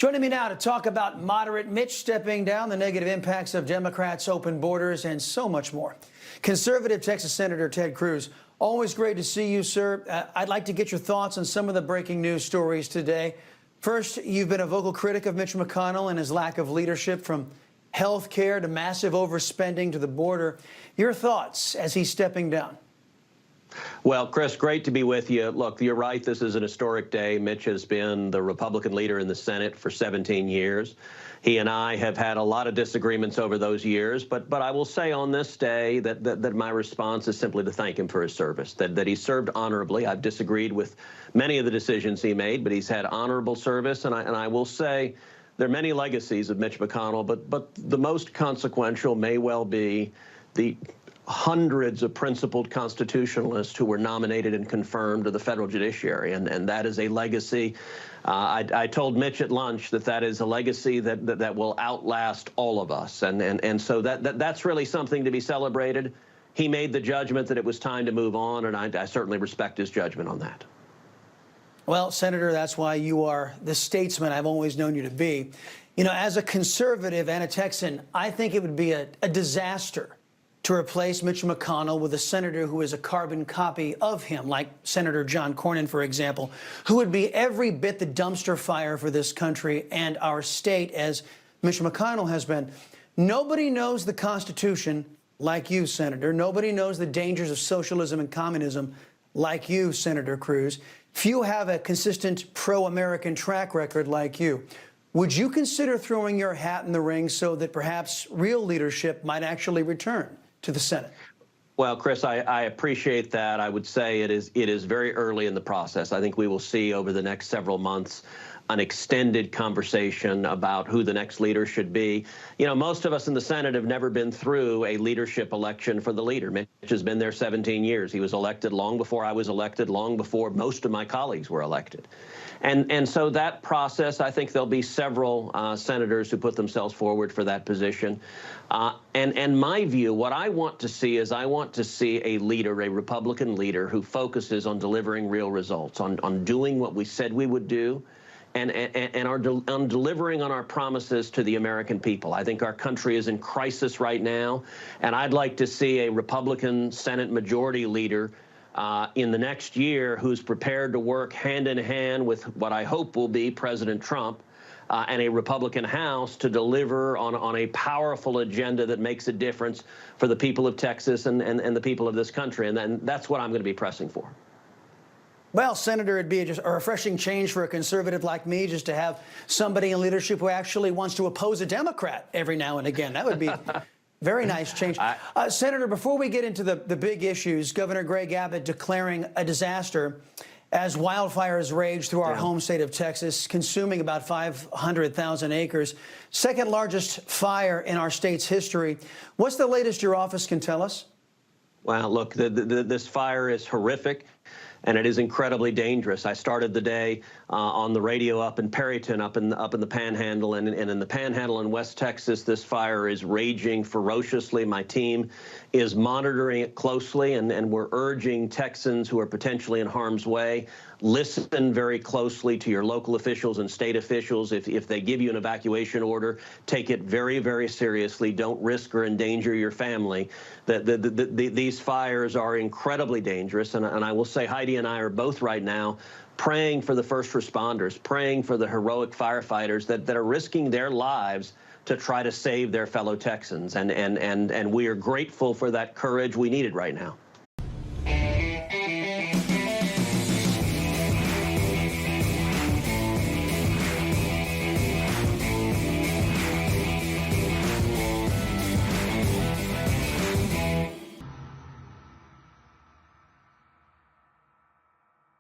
Joining me now to talk about moderate Mitch stepping down, the negative impacts of Democrats' open borders, and so much more. Conservative Texas Senator Ted Cruz, always great to see you, sir. I'd like to get your thoughts on some of the breaking news stories today. First, you've been a vocal critic of Mitch McConnell and his lack of leadership, from health care to massive overspending to the border. Your thoughts as he's stepping down? Well, Chris, great to be with you. Look, you're right. This is an historic day. Mitch has been the Republican leader in the Senate for 17 years. He and I have had a lot of disagreements over those years, but I will say on this day that my response is simply to thank him for his service, that he served honorably. I've disagreed with many of the decisions he made, but he's had honorable service, and I will say there are many legacies of Mitch McConnell, but the most consequential may well be the hundreds of principled constitutionalists who were nominated and confirmed to the federal judiciary, and that is a legacy. I told Mitch at lunch that is a legacy that will outlast all of us, and so that's really something to be celebrated. He made the judgment that it was time to move on, and I certainly respect his judgment on that. Well, Senator, that's why you are the statesman I've always known you to be. You know, as a conservative and a Texan, I think it would be a disaster to replace Mitch McConnell with a senator who is a carbon copy of him, like Senator John Cornyn, for example, who would be every bit the dumpster fire for this country and our state as Mitch McConnell has been. Nobody knows the Constitution like you, Senator. Nobody knows the dangers of socialism and communism like you, Senator Cruz. Few have a consistent pro-American track record like you. Would you consider throwing your hat in the ring so that perhaps real leadership might actually return to the Senate? Well, Chris, I appreciate that. I would say it is very early in the process. I think we will see over the next several months an extended conversation about who the next leader should be. You know, most of us in the Senate have never been through a leadership election for the leader. Mitch has been there 17 years. He was elected long before I was elected, long before most of my colleagues were elected. And so that process, I think there'll be several senators who put themselves forward for that position. And my view, what I want to see is I want to see a leader, a Republican leader, who focuses on delivering real results, on doing what we said we would do, and on delivering on our promises to the American people. I think our country is in crisis right now, and I'd like to see a Republican Senate Majority Leader in the next year who's prepared to work hand in hand with what I hope will be President Trump and a Republican House to deliver on a powerful agenda that makes a difference for the people of Texas and the people of this country. And that's what I'm going to be pressing for. Well, Senator, it'd be just a refreshing change for a conservative like me just to have somebody in leadership who actually wants to oppose a Democrat every now and again. That would be very nice change. Senator, before we get into the big issues, Governor Greg Abbott declaring a disaster as wildfires rage through our home state of Texas, consuming about 500,000 acres, second largest fire in our state's history. What's the latest your office can tell us? Well, look, this fire is horrific, and it is incredibly dangerous. I started the day on the radio up in Perryton, up in the Panhandle, and in the Panhandle in West Texas, this fire is raging ferociously. My team is monitoring it closely, and we're urging Texans who are potentially in harm's way, listen very closely to your local officials and state officials. If they give you an evacuation order, take it very, very seriously. Don't risk or endanger your family. These fires are incredibly dangerous, and I will say Heidi and I are both right now praying for the first responders, praying for the heroic firefighters that are risking their lives to try to save their fellow Texans. And we are grateful for that courage. We need it right now.